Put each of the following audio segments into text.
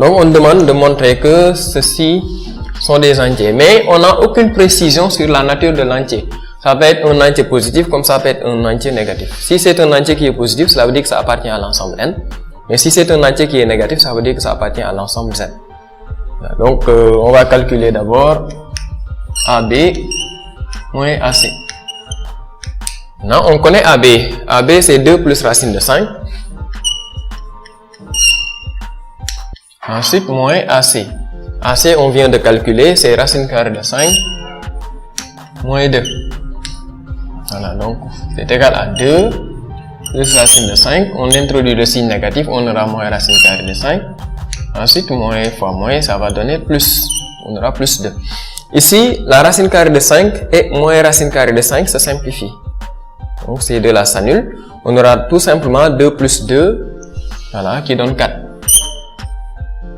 Donc on demande de montrer que ceux-ci sont des entiers, mais on n'a aucune précision sur la nature de l'entier. Ça peut être un entier positif comme ça peut être un entier négatif. Si c'est un entier qui est positif, cela veut dire que ça appartient à l'ensemble N. Mais si c'est un entier qui est négatif, ça veut dire que ça appartient à l'ensemble Z. Donc on va calculer d'abord AB moins AC. Maintenant on connaît AB. AB c'est 2 plus racine de 5. Ensuite moins AC. AC on vient de calculer, c'est racine carrée de 5 moins 2. Voilà, donc c'est égal à 2 plus racine de 5. On introduit le signe négatif, on aura moins racine carrée de 5. Ensuite, moins fois moins, ça va donner plus. On aura plus 2. Ici, la racine carrée de 5 et moins racine carrée de 5 se simplifient. Donc ces deux-là s'annulent. On aura tout simplement 2 plus 2, voilà, qui donne 4.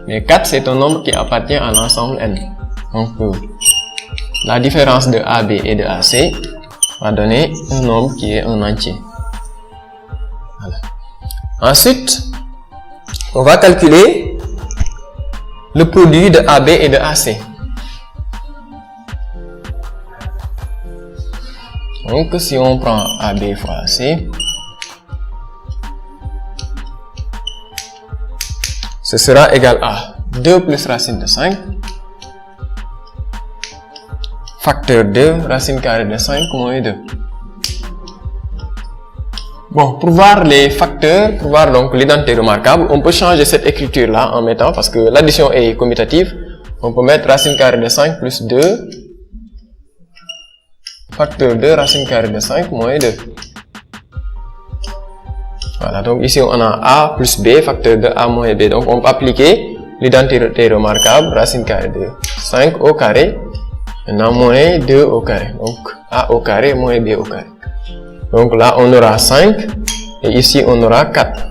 Mais 4, c'est un nombre qui appartient à l'ensemble N. Donc, la différence de AB et de AC va donner un nombre qui est un entier. Voilà. Ensuite, on va calculer le produit de AB et de AC. Donc, si on prend AB fois AC, ce sera égal à 2 plus racine de 5, facteur 2, racine carrée de 5 moins 2. Bon, pour voir les facteurs, pour voir donc l'identité remarquable, on peut changer cette écriture-là en mettant, parce que l'addition est commutative, on peut mettre racine carrée de 5 plus 2, facteur 2, racine carrée de 5 moins 2. Voilà, donc ici on a A plus B, facteur de A moins B. Donc on peut appliquer l'identité remarquable, racine carrée de 5 au carré, maintenant moins 2 au carré. Donc A au carré moins B au carré. Donc là on aura 5 et ici on aura 4.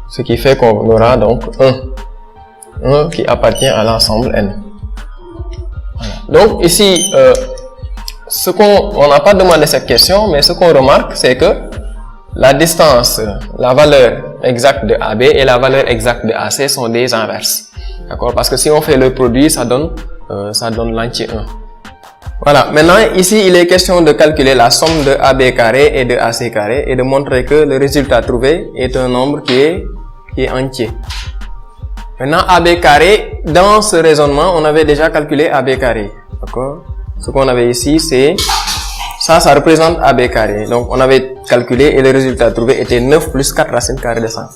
Ce qui fait qu'on aura donc 1 qui appartient à l'ensemble N. Voilà. Donc ici, on n'a pas demandé cette question, mais ce qu'on remarque c'est que la distance, la valeur exacte de AB et la valeur exacte de AC sont des inverses. D'accord? Parce que si on fait le produit, ça donne l'entier 1. Voilà. Maintenant, ici, il est question de calculer la somme de AB carré et de AC carré et de montrer que le résultat trouvé est un nombre qui est entier. Maintenant, AB carré, dans ce raisonnement, on avait déjà calculé AB carré. D'accord? Ce qu'on avait ici, c'est ça représente AB carré. Donc, on avait calculé et le résultat trouvé était 9 plus 4 racine carrée de 5.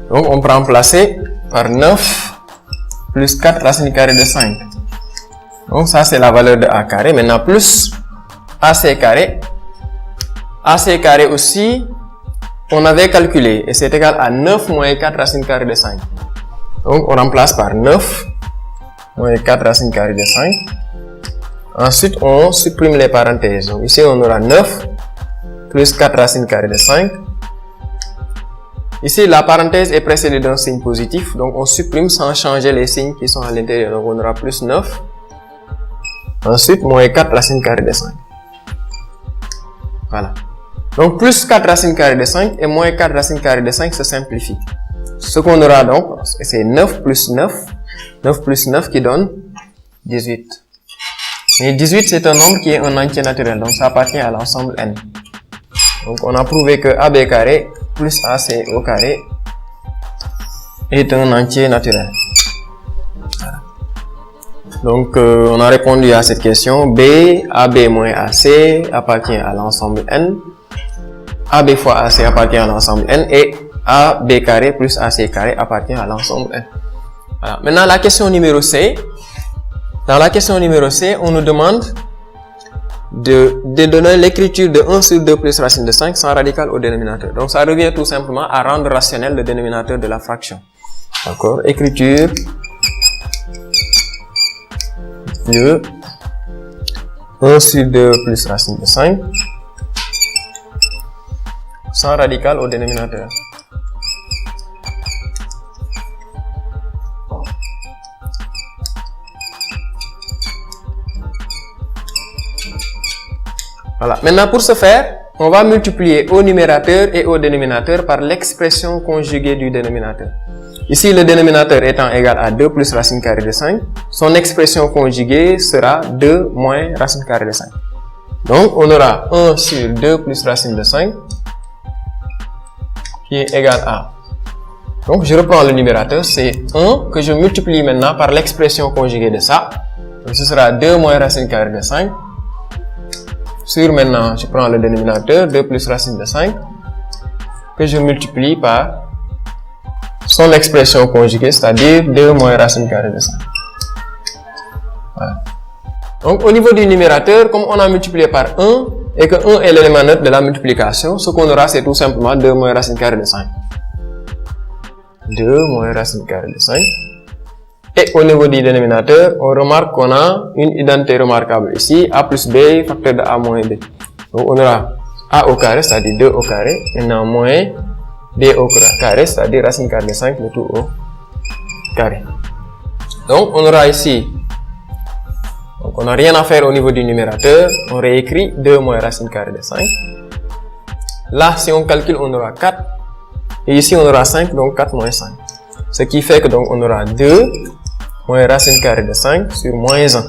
Donc, on peut remplacer par 9 plus 4 racine carrée de 5. Donc, ça, c'est la valeur de A carré. Maintenant, plus AC carré. AC carré aussi, on avait calculé et c'est égal à 9 moins 4 racine carrée de 5. Donc, on remplace par 9 moins 4 racine carrée de 5. Ensuite, on supprime les parenthèses. Donc, ici, on aura 9 plus 4 racine carrée de 5. Ici, la parenthèse est précédée d'un signe positif. Donc, on supprime sans changer les signes qui sont à l'intérieur. Donc, on aura plus 9. Ensuite, moins 4 racine carrée de 5. Voilà. Donc, plus 4 racine carrée de 5 et moins 4 racine carrée de 5 se simplifient. Ce qu'on aura donc, c'est 9 plus 9. 9 plus 9 qui donne 18. Et 18, c'est un nombre qui est un entier naturel. Donc, ça appartient à l'ensemble N. Donc, on a prouvé que AB carré plus AC au carré est un entier naturel. Voilà. Donc, on a répondu à cette question. B, AB moins AC appartient à l'ensemble N. AB fois AC appartient à l'ensemble N. Et AB carré plus AC carré appartient à l'ensemble N. Voilà. Maintenant, la question numéro C. Dans la question numéro C, on nous demande de donner l'écriture de 1 sur 2 plus racine de 5 sans radical au dénominateur. Donc, ça revient tout simplement à rendre rationnel le dénominateur de la fraction. D'accord? Écriture de 1 sur 2 plus racine de 5 sans radical au dénominateur. Voilà. Maintenant, pour ce faire, on va multiplier au numérateur et au dénominateur par l'expression conjuguée du dénominateur. Ici, le dénominateur étant égal à 2 plus racine carrée de 5, son expression conjuguée sera 2 moins racine carrée de 5. Donc, on aura 1 sur 2 plus racine de 5 qui est égal à... Donc, je reprends le numérateur, c'est 1 que je multiplie maintenant par l'expression conjuguée de ça. Donc, ce sera 2 moins racine carrée de 5. Sur maintenant, je prends le dénominateur, 2 plus racine de 5, que je multiplie par son expression conjuguée, c'est-à-dire 2 moins racine carrée de 5. Voilà. Donc, au niveau du numérateur, comme on a multiplié par 1, et que 1 est l'élément neutre de la multiplication, ce qu'on aura, c'est tout simplement 2 moins racine carrée de 5. 2 moins racine carrée de 5. Et au niveau du dénominateur, on remarque qu'on a une identité remarquable ici, a plus b facteur de a moins b. Donc, on aura a au carré, c'est-à-dire 2 au carré, maintenant moins b au carré, c'est-à-dire racine carrée de 5, le tout au carré. Donc, on aura ici, donc on n'a rien à faire au niveau du numérateur, on réécrit 2 moins racine carrée de 5. Là, si on calcule, on aura 4, et ici on aura 5, donc 4 moins 5. Ce qui fait que donc on aura 2 moins racine carrée de 5 sur moins 1.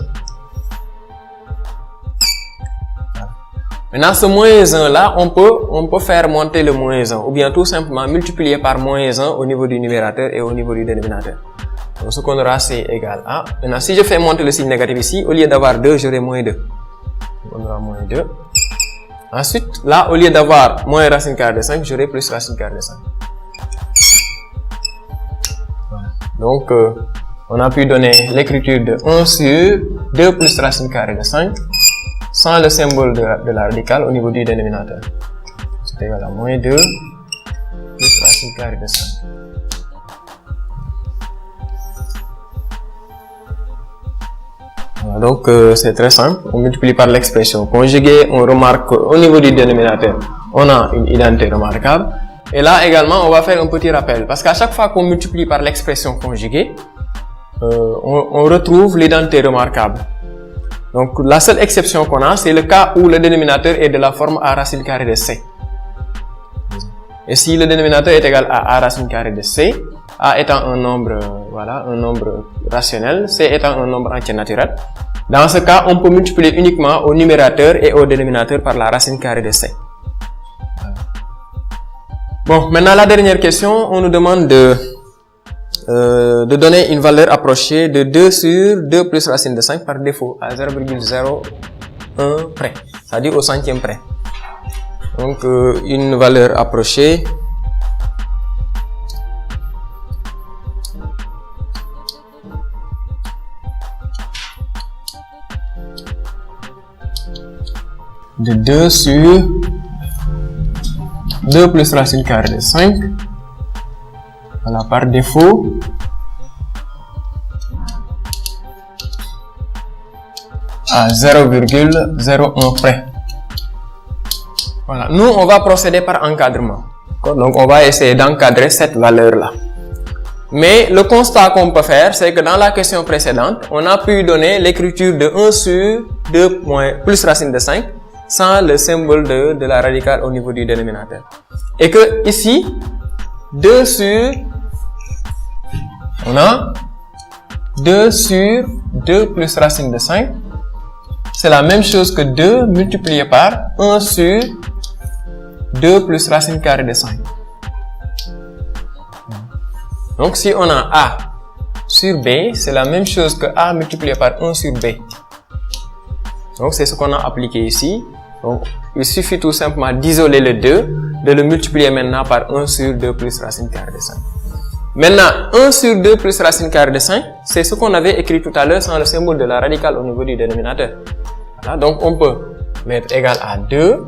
Maintenant, ce moins 1 là, on peut faire monter le moins 1, ou bien tout simplement multiplier par moins 1 au niveau du numérateur et au niveau du dénominateur. Donc, ce qu'on aura, c'est égal à... Maintenant, si je fais monter le signe négatif ici, au lieu d'avoir 2, j'aurai moins 2. Donc, on aura moins 2. Ensuite, là, au lieu d'avoir moins racine carrée de 5, j'aurai plus racine carrée de 5. Voilà. Donc, on a pu donner l'écriture de 1 sur 2 plus racine carrée de 5, sans le symbole de la radicale au niveau du dénominateur. C'est égal à moins 2 plus racine carrée de 5. Voilà, donc c'est très simple, on multiplie par l'expression conjuguée, on remarque qu'au niveau du dénominateur, on a une identité remarquable. Et là également, on va faire un petit rappel, parce qu'à chaque fois qu'on multiplie par l'expression conjuguée, on retrouve l'identité remarquable. Donc la seule exception qu'on a, c'est le cas où le dénominateur est de la forme a racine carrée de c. Et si le dénominateur est égal à a racine carrée de c, a étant un nombre, voilà, un nombre rationnel, c étant un nombre entier naturel, dans ce cas, on peut multiplier uniquement au numérateur et au dénominateur par la racine carrée de c. Bon, maintenant la dernière question, on nous demande de donner une valeur approchée de 2 sur 2 plus racine de 5 par défaut à 0,01 près, c'est-à-dire au centième près. Donc, une valeur approchée de 2 sur 2 plus racine carrée de 5, voilà, par défaut à 0,01 près. Voilà, nous on va procéder par encadrement. Donc on va essayer d'encadrer cette valeur-là. Mais le constat qu'on peut faire, c'est que dans la question précédente, on a pu donner l'écriture de 1 sur 2 plus racine de 5 sans le symbole de la radicale au niveau du dénominateur. Et que ici, 2 sur, on a 2 sur 2 plus racine de 5, c'est la même chose que 2 multiplié par 1 sur 2 plus racine carrée de 5. Donc si on a A sur B, c'est la même chose que A multiplié par 1 sur B. Donc c'est ce qu'on a appliqué ici. Donc il suffit tout simplement d'isoler le 2, de le multiplier maintenant par 1 sur 2 plus racine carrée de 5. Maintenant, 1 sur 2 plus racine carrée de 5, c'est ce qu'on avait écrit tout à l'heure sans le symbole de la radicale au niveau du dénominateur. Voilà, donc on peut mettre égal à 2,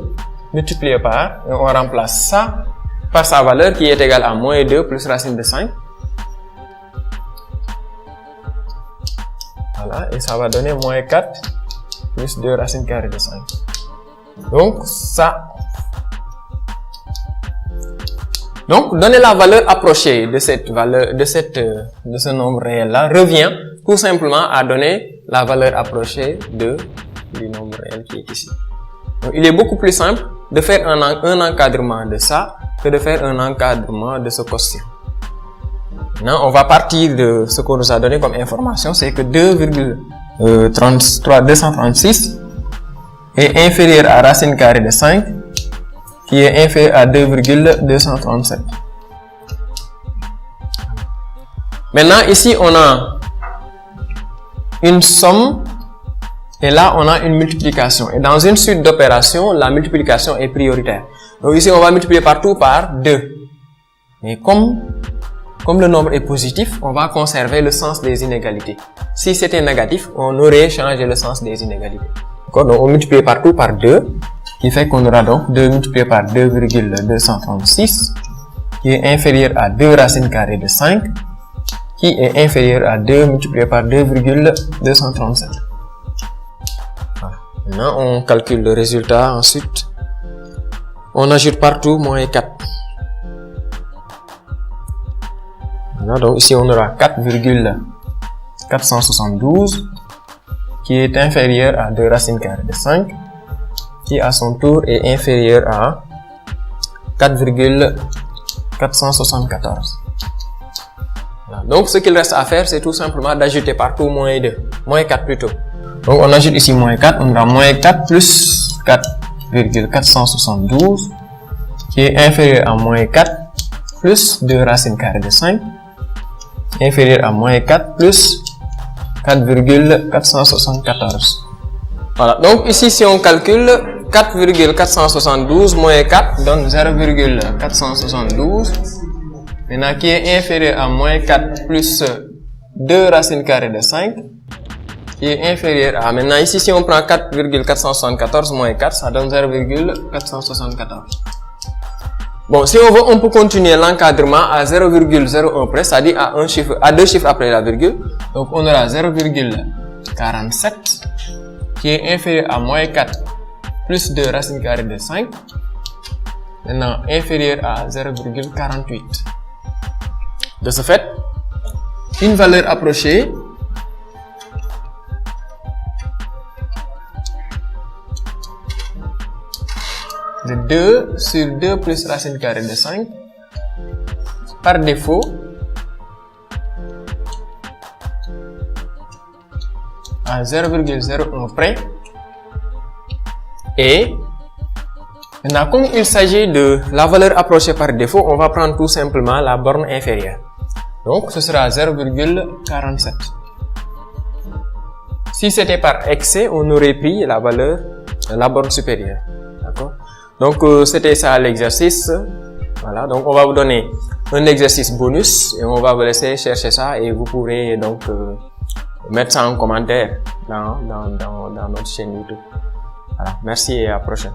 multiplié par, et on remplace ça par sa valeur qui est égale à moins 2 plus racine de 5. Voilà, et ça va donner moins 4 plus 2 racine carrée de 5. Donc, ça. Donc, donner la valeur approchée de cette valeur, de ce nombre réel-là revient tout simplement à donner la valeur approchée du nombre réel qui est ici. Donc, il est beaucoup plus simple de faire un encadrement de ça que de faire un encadrement de ce quotient. Maintenant, on va partir de ce qu'on nous a donné comme information, c'est que 236 est inférieur à racine carrée de 5, qui est inférieur à 2,237. Maintenant, ici, on a une somme, et là, on a une multiplication. Et dans une suite d'opérations, la multiplication est prioritaire. Donc ici, on va multiplier partout par 2. Mais comme le nombre est positif, on va conserver le sens des inégalités. Si c'était négatif, on aurait changé le sens des inégalités. Donc on multiplie partout par 2, qui fait qu'on aura donc 2 multiplié par 2,236, qui est inférieur à 2 racine carrée de 5, qui est inférieur à 2 multiplié par 2,237. Voilà. Maintenant, on calcule le résultat ensuite. On ajoute partout moins 4. Voilà, donc ici on aura 4,472 qui est inférieur à 2 racine carrée de 5 qui à son tour est inférieur à 4,474. Voilà. Donc ce qu'il reste à faire, c'est tout simplement d'ajouter partout moins 2, moins 4 plutôt. Donc on ajoute ici moins 4, on aura moins 4 plus 4,472 qui est inférieur à moins 4 plus 2 racine carrée de 5 inférieur à moins 4 plus 4,474. Voilà, donc ici si on calcule 4,472 moins 4 donne 0,472. Maintenant qui est inférieur à moins 4 plus 2 racine carrée de 5 qui est inférieur à, maintenant ici si on prend 4,474 moins 4 ça donne 0,474. Bon, si on veut, on peut continuer l'encadrement à 0,01 près, c'est-à-dire à deux chiffres après la virgule. Donc, on aura 0,47 qui est inférieur à moins 4 plus 2 racine carrée de 5. Maintenant, inférieur à 0,48. De ce fait, une valeur approchée de 2 sur 2 plus racine carrée de 5 par défaut à 0,01 près et maintenant comme il s'agit de la valeur approchée par défaut, on va prendre tout simplement la borne inférieure. Donc ce sera 0,47. Si c'était par excès, on aurait pris la borne supérieure. D'accord? Donc c'était ça l'exercice. Voilà, donc on va vous donner un exercice bonus et on va vous laisser chercher ça et vous pourrez donc mettre ça en commentaire dans notre chaîne YouTube. Voilà, merci et à la prochaine.